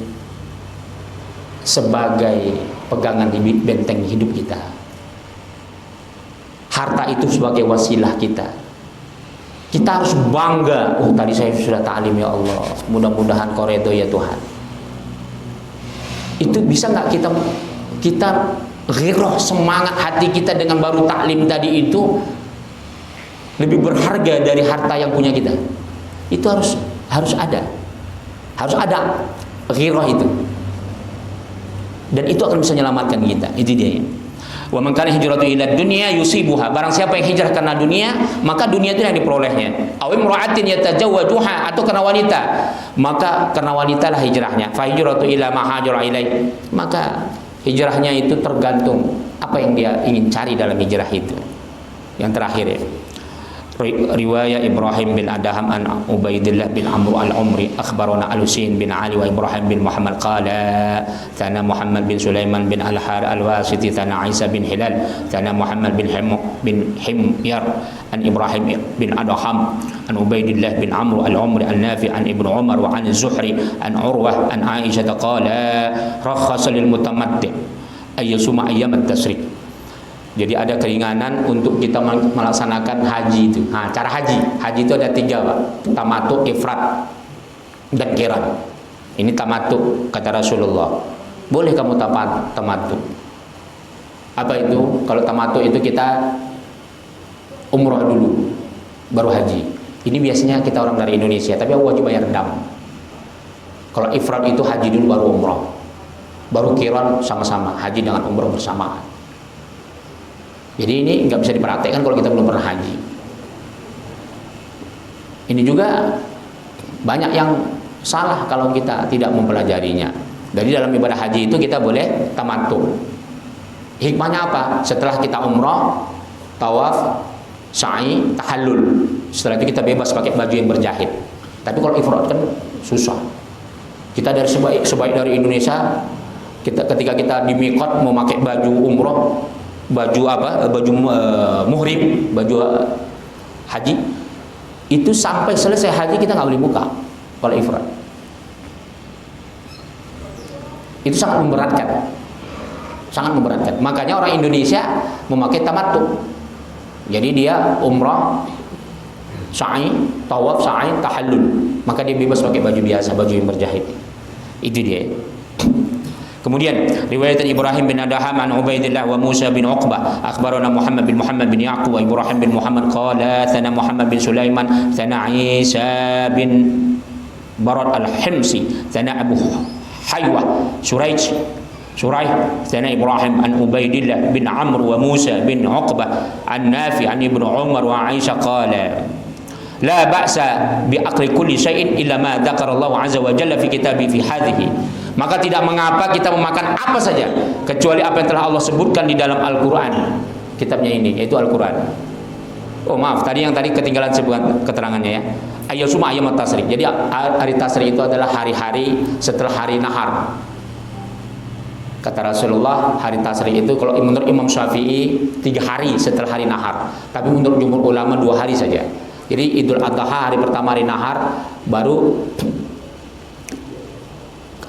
sebagai pegangan benteng hidup kita. Harta itu sebagai wasilah kita. Kita harus bangga, oh tadi saya sudah taklim ya Allah, mudah-mudahan Kau redho ya Tuhan. Itu bisa nggak kita ghirah, semangat hati kita dengan baru taklim tadi itu lebih berharga dari harta yang punya kita. Itu harus ada ghirah itu, dan itu akan bisa menyelamatkan kita. Itu dia. Wa man kana hijratu ila dunya yusibuha, barang siapa yang hijrah karena dunia, maka dunia itu yang diperolehnya. Aw imra'atin yatajawwajuha, atau karena wanita, maka karena wanita lah hijrahnya. Fa hijratu ila ma hajara ilai, maka hijrahnya itu tergantung apa yang dia ingin cari dalam hijrah itu. Yang terakhir ya, riwayat Ibrahim bin Adham an Ubaidillah bin Amr al-Umri akhbarana Al-Husain bin Ali wa Ibrahim bin Muhammad qala thana Muhammad bin Sulaiman bin Al-Har al-Wasiti thana Isa bin Hilal thana Muhammad bin Himyar an Ibrahim bin Adham an Ubaidillah bin Amr al-Umri an-Nafi an Ibnu Umar wa an Zuhri an Urwah an Aisyah qala rakhasa lil mutamatti ayyusuma ayyam at-tasrik. Jadi ada keringanan untuk kita melaksanakan haji itu. Nah, cara haji itu ada 3, Pak. Tamattu, ifrad, dan qiran. Ini tamattu, kata Rasulullah. Boleh kamu tamattu. Apa itu? Kalau tamattu itu kita umroh dulu, baru haji. Ini biasanya kita orang dari Indonesia, tapi wajib bayar dam. Kalau ifrad itu haji dulu baru umroh, baru qiran sama-sama, haji dengan umroh bersamaan. Jadi ini nggak bisa dipraktekkan kalau kita belum pernah haji. Ini juga banyak yang salah kalau kita tidak mempelajarinya. Jadi dalam ibadah haji itu kita boleh tamattu. Hikmahnya apa? Setelah kita umroh, tawaf, sa'i, tahallul, setelah itu kita bebas pakai baju yang berjahit. Tapi kalau ifrad kan susah. Kita dari sebaik dari Indonesia, ketika kita di miqat mau pakai baju umroh, baju muhrim, baju haji, itu sampai selesai haji kita nggak boleh buka kalau ifrad. Itu sangat memberatkan, makanya orang Indonesia memakai tamattu. Jadi dia umrah, sa'i, tawaf, sa'i, tahallul, maka dia bebas pakai baju biasa, baju yang berjahit. Itu dia. Kemudian riwayat Ibrahim bin Adham an Ubaidillah wa Musa bin Uqbah akhbarana Muhammad bin Yaqub wa Ibrahim bin Muhammad qala thana Muhammad bin Sulaiman thana Isa bin Barat al-Himsi thana Abu Haywah Shuraih thana Ibrahim an Ubaidillah bin Amr wa Musa bin Uqbah an Nafi an Ibnu Umar wa Aisyah qala la ba'sa bi aqli kulli syai'in illa ma dzakara Allah azza wa jalla fi kitabi fi hadhihi. Maka tidak mengapa kita memakan apa saja kecuali apa yang telah Allah sebutkan di dalam Al-Quran, kitabnya ini, yaitu Al-Quran. Oh maaf, yang tadi ketinggalan sebuah keterangannya ya. Ayyusuma ayyam at-tasrik. Jadi hari tasrik itu adalah hari-hari setelah hari nahar. Kata Rasulullah, hari tasrik itu kalau menurut Imam Syafi'i 3 hari setelah hari nahar. Tapi menurut jumhur ulama 2 hari saja. Jadi Idul Adha hari pertama hari nahar, baru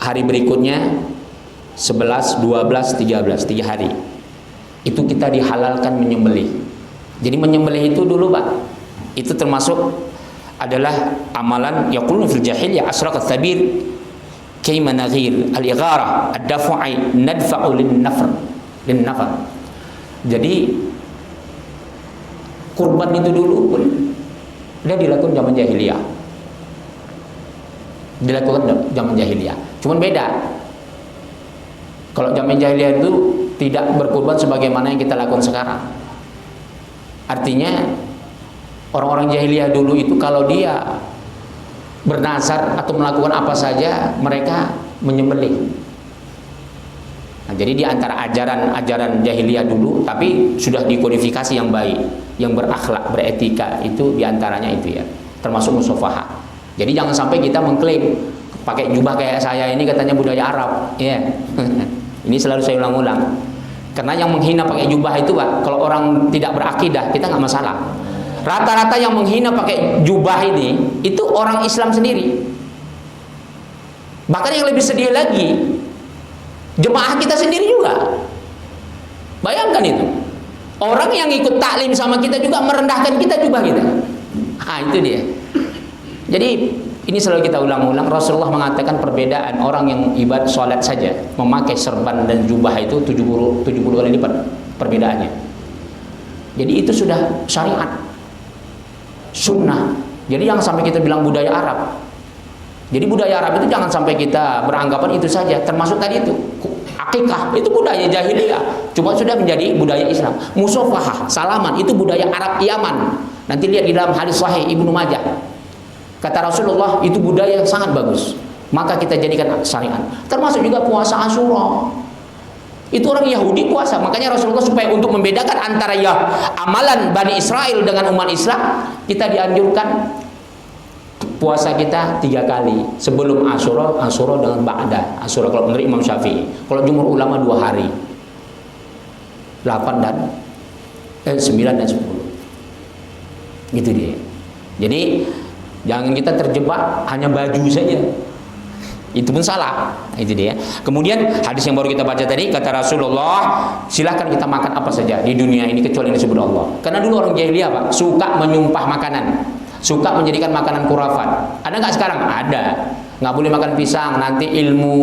hari berikutnya 11, 12, 13, 3 hari. Itu kita dihalalkan menyembelih. Jadi menyembelih itu dulu Pak, itu termasuk adalah amalan yaqulun fil jahiliyah asraqat thabir kayma naghir al-ighara ad-daf'i nadfa'u lin-nafar. Jadi kurban itu dulu pun dia dilakukan zaman jahiliyah. Cuman beda. Kalau zaman jahiliyah itu tidak berkurban sebagaimana yang kita lakukan sekarang. Artinya orang-orang jahiliyah dulu itu kalau dia bernazar atau melakukan apa saja, mereka menyembelih. Nah, jadi di antara ajaran jahiliyah dulu, tapi sudah dikodifikasi yang baik, yang berakhlak, beretika, itu diantaranya itu ya, termasuk musafahah. Jadi jangan sampai kita mengklaim pakai jubah kayak saya ini katanya budaya Arab, ya. Ini selalu saya ulang-ulang. Karena yang menghina pakai jubah itu Pak, kalau orang tidak berakidah kita nggak masalah. Rata-rata yang menghina pakai jubah ini itu orang Islam sendiri. Bahkan yang lebih sedih lagi, jemaah kita sendiri juga. Bayangkan itu. Orang yang ikut taklim sama kita juga merendahkan kita jubah kita. Itu dia. Jadi ini selalu kita ulang-ulang. Rasulullah mengatakan perbedaan orang yang ibadah sholat saja memakai serban dan jubah itu 70 kali lipat perbedaannya. Jadi itu sudah syariat, sunnah. Jadi jangan sampai kita bilang budaya Arab. Jadi budaya Arab itu jangan sampai kita beranggapan itu saja. Termasuk tadi itu akikah, itu budaya jahiliyah, cuma sudah menjadi budaya Islam. Musafahah, salaman, itu budaya Arab Yaman. Nanti lihat di dalam hadis sahih Ibnu Majah. Kata Rasulullah, itu budaya yang sangat bagus. Maka kita jadikan syariat. Termasuk juga puasa Asyura. Itu orang Yahudi puasa. Makanya Rasulullah supaya untuk membedakan antara amalan Bani Israel dengan umat Islam, kita dianjurkan puasa kita 3 kali. Sebelum Asyura dengan ba'da Asyura. Kalau menurut Imam Syafi'i. Kalau jumhur ulama 2 hari. 8 dan 9 dan 10. Gitu dia. Jadi jangan kita terjebak hanya baju saja. Itu pun salah. Itu dia. Kemudian hadis yang baru kita baca tadi, kata Rasulullah, silahkan kita makan apa saja di dunia ini kecuali yang disebut Allah. Karena dulu orang jahiliyah Pak, suka menyumpah makanan, suka menjadikan makanan khurafat. Ada nggak sekarang? Ada. Nggak boleh makan pisang, nanti ilmu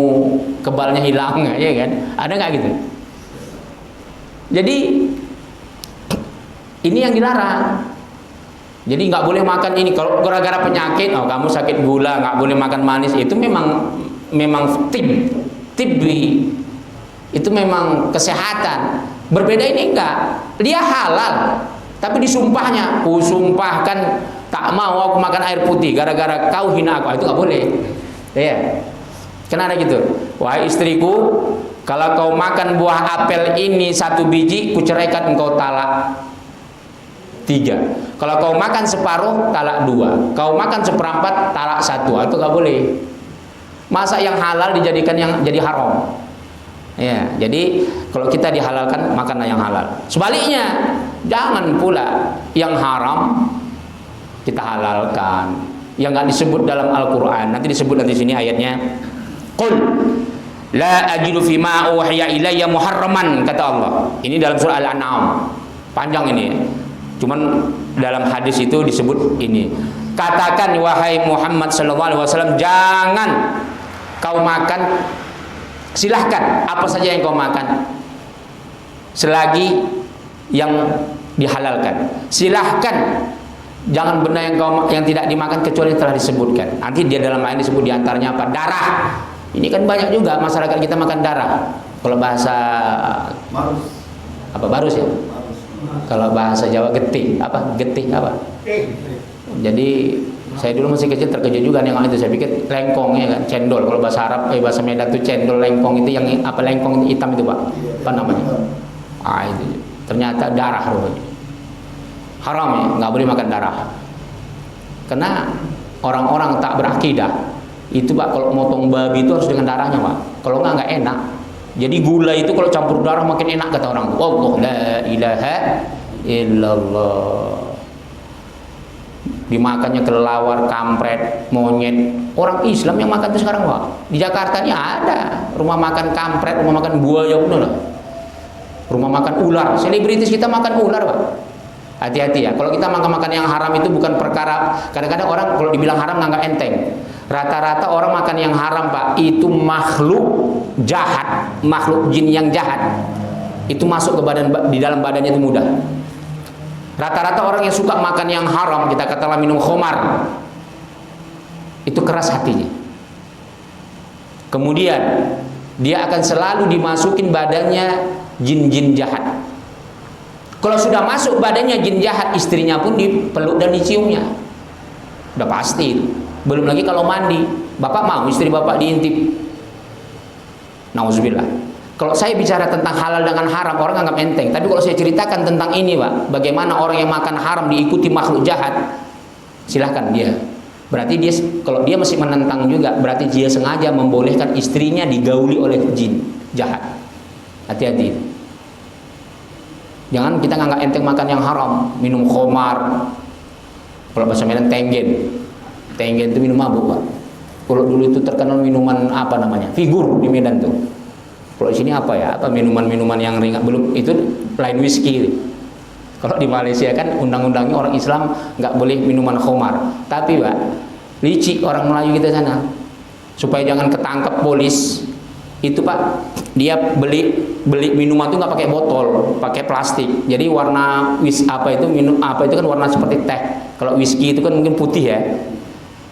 kebalnya hilang, ya kan? Ada nggak gitu? Jadi ini yang dilarang. Jadi nggak boleh makan ini. Kalau gara-gara penyakit, kamu sakit gula, nggak boleh makan manis. Itu memang tibbi. Itu memang kesehatan. Berbeda ini enggak. Dia halal, tapi disumpahnya, sumpahkan tak mau aku makan air putih gara-gara kau hina aku. Itu nggak boleh. Ya. Kenapa gitu? Wahai istriku, kalau kau makan buah apel ini 1 biji, kuceraikan engkau talak 3. Kalau kau makan separuh, talak 2. Kau makan seperempat, talak 1. Itu gak boleh. Masa yang halal dijadikan yang jadi haram? Ya, jadi kalau kita dihalalkan, makanlah yang halal. Sebaliknya, jangan pula yang haram kita halalkan. Yang gak disebut dalam Al-Quran. Nanti disebut di sini ayatnya. Qul la ajidu fima uhiya ilayya muharraman, kata Allah. Ini dalam surah Al-An'am. Panjang ini. Cuman dalam hadis itu disebut ini. Katakan wahai Muhammad sallallahu alaihi wasallam, jangan kau makan, silahkan apa saja yang kau makan selagi yang dihalalkan. Silahkan, jangan benda yang tidak dimakan kecuali telah disebutkan. Nanti dia dalam ayat disebut diantaranya apa? Darah. Ini kan banyak juga masyarakat kita makan darah. Kalau bahasa apa barus ya? Kalau bahasa Jawa getih, apa? Getih apa? Jadi saya dulu masih kecil terkejut juga nih itu, saya pikir lengkong ya kan, cendol. Kalau bahasa Arab, bahasa Medan itu cendol, lengkong itu yang apa, lengkong hitam itu Pak? Apa namanya? Itu ternyata darah rupanya. Haram ya, nggak boleh makan darah. Karena orang-orang tak berakidah itu Pak, kalau motong babi itu harus dengan darahnya Pak. Kalau nggak enak. Jadi gula itu kalau campur darah makin enak kata orang. Allah la ilaha illallah. Dimakannya kelelawar, kampret, monyet. Orang Islam yang makan itu sekarang Pak. Di Jakarta ini ada rumah makan kampret, rumah makan buaya, udah. Rumah makan ular. Selebritis kita makan ular Pak. Hati-hati ya. Kalau kita makan yang haram itu bukan perkara. Kadang-kadang orang kalau dibilang haram nganggap enteng. Rata-rata orang makan yang haram Pak, itu makhluk jahat, makhluk jin yang jahat. Itu masuk ke badan, di dalam badannya itu mudah. Rata-rata orang yang suka makan yang haram, kita katakanlah minum khamar, itu keras hatinya. Kemudian dia akan selalu dimasukin badannya jin-jin jahat. Kalau sudah masuk badannya jin jahat, istrinya pun dipeluk dan diciumnya. Udah pasti itu. Belum lagi kalau mandi, bapak mau istri bapak diintip. Nauzubillah. Kalau saya bicara tentang halal dengan haram, orang anggap enteng. Tapi kalau saya ceritakan tentang ini Pak, bagaimana orang yang makan haram diikuti makhluk jahat, silahkan dia. Berarti dia, kalau dia masih menentang juga, berarti dia sengaja membolehkan istrinya digauli oleh jin jahat. Hati-hati. Jangan kita nganggap enteng makan yang haram, minum khamar. Kalau bahasa Medan tenggen. Tenggen itu minum mabuk, Pak. Kalau dulu itu terkenal minuman apa namanya? Figur di Medan tuh. Kalau di sini apa ya? Apa minuman-minuman yang ringan, belum itu lain whisky. Kalau di Malaysia kan undang-undangnya orang Islam nggak boleh minuman khamar. Tapi Pak, licik orang Melayu kita sana. Supaya jangan ketangkep polis, itu Pak, dia beli minuman itu nggak pakai botol, pakai plastik. Jadi warna apa itu kan warna seperti teh. Kalau whisky itu kan mungkin putih ya.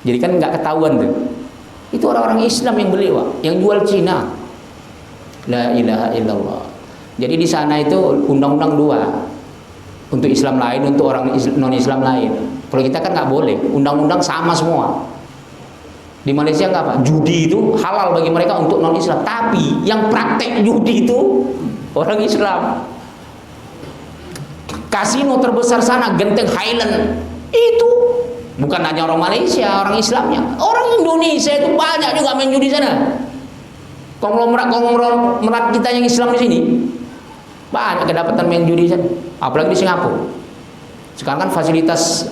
Jadi kan nggak ketahuan tuh. Itu orang-orang Islam yang beli, Pak, yang jual Cina. La ilaha illallah. Jadi di sana itu undang-undang dua. Untuk Islam lain, untuk orang non-Islam lain. Kalau kita kan nggak boleh. Undang-undang sama semua. Di Malaysia nggak, Pak? Judi itu halal bagi mereka untuk non-Islam. Tapi yang praktek judi itu orang Islam. Kasino terbesar sana, Genting Highland, itu bukan hanya orang Malaysia, orang Islamnya. Orang Indonesia itu banyak juga main judi sana. Konglomerat kita yang Islam di sini banyak kedapatan main judi sana. Apalagi di Singapura. Sekarang kan fasilitas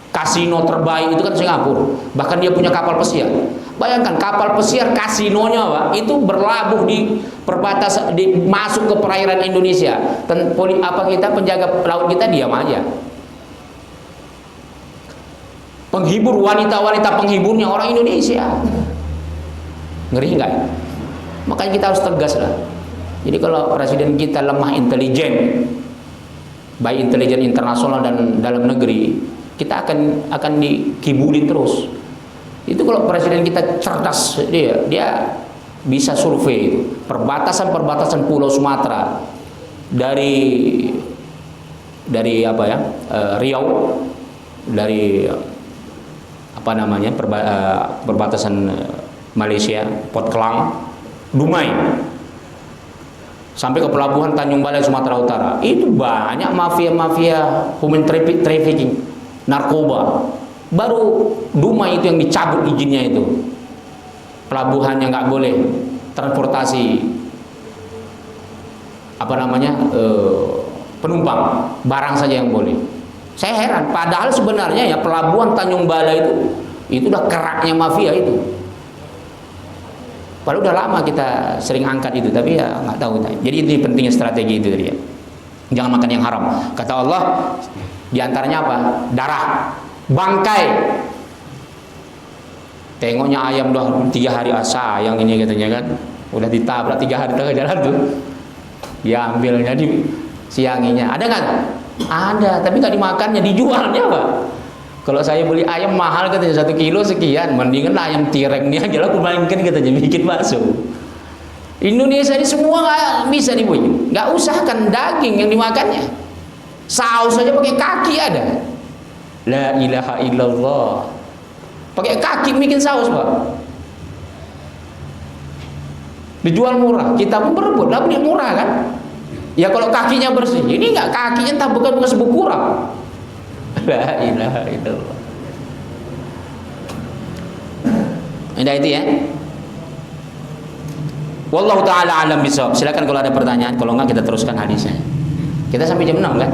kasino terbaik itu kan Singapura. Bahkan dia punya kapal pesiar. Bayangkan kapal pesiar kasinonya, Pak, itu berlabuh di perbatasan, masuk ke perairan Indonesia. Penjaga laut kita diam aja. Penghibur, wanita-wanita penghiburnya orang Indonesia. Ngeri nggak? Makanya kita harus tegas lah. Jadi kalau presiden kita lemah intelijen, baik intelijen internasional dan dalam negeri, kita akan dikibulin terus. Itu kalau presiden kita cerdas, dia bisa survei itu perbatasan Pulau Sumatera dari Riau, dari perbatasan Malaysia, Port Klang, Dumai, sampai ke pelabuhan Tanjung Balai Sumatera Utara. Itu banyak mafia human trafficking, narkoba. Baru Dumai itu yang dicabut izinnya itu. Pelabuhannya nggak boleh transportasi penumpang, barang saja yang boleh. Saya heran, padahal sebenarnya ya pelabuhan Tanjung Balai itu udah keraknya mafia itu. Padahal udah lama kita sering angkat itu, tapi ya nggak tahu. Jadi itu pentingnya strategi itu tadi ya. Jangan makan yang haram. Kata Allah, diantaranya apa? Darah, bangkai. Tengoknya ayam udah 3 hari sayang ini katanya kan, udah ditabrak 3 hari tengah jalan tuh. Diambilnya di sianginya. Ada nggak? Ada, tapi nggak dimakannya, dijualnya Pak. Kalau saya beli ayam mahal katanya 1 kilo sekian, mendingan ayam tireng ini aja lah aku mainkan katanya, bikin bakso. Indonesia ini semua nggak bisa dibuat, nggak usah kan daging yang dimakannya, saus saja pakai kaki ada. La ilaha illallah, pakai kaki bikin saus Pak. Dijual murah, kita pun berebut lah beli murah kan. Ya kalau kakinya bersih, ini nggak, kakinya entah bukan sebuk kurang. La ilaha illallah. Indah itu ya. Wallahu ta'ala alam bisawab. Silakan kalau ada pertanyaan, kalau enggak kita teruskan hadisnya. Kita sampai jam 6 kan?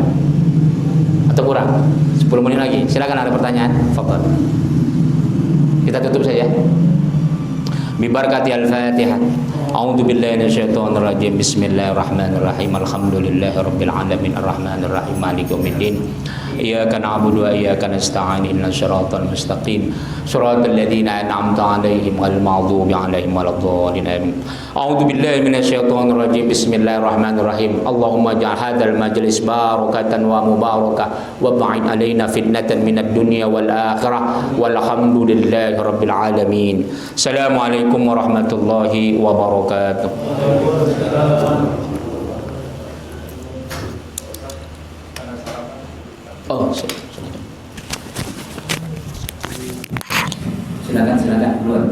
Atau kurang? 10 menit lagi. Silakan ada pertanyaan. Fadhal. Kita tutup saja. Bi barakati al-Fatihah. A'udzu billahi minasyaitonir rajim. Bismillahirrahmanirrahim. Alhamdulillahirabbil alamin arrahmanir rahim maliki yaumiddin. Iyyaka na'budu wa iyyaka nasta'in ihdinas siratal mustaqim siratal ladzina an'amta 'alaihim ghairil maghdubi 'alaihim waladdallin amin. A'udzu billahi minasyaitonir rajim. Bismillahirrahmanirrahim. Allahumma ij'al hadzal majlis barakatan wa mubarakah wa ba'id 'alaina fitnatan minad dunya wal akhirah walhamdulillahi rabbil alamin. Assalamualaikum warahmatullahi wabarakatuh. Oh, silakan keluar.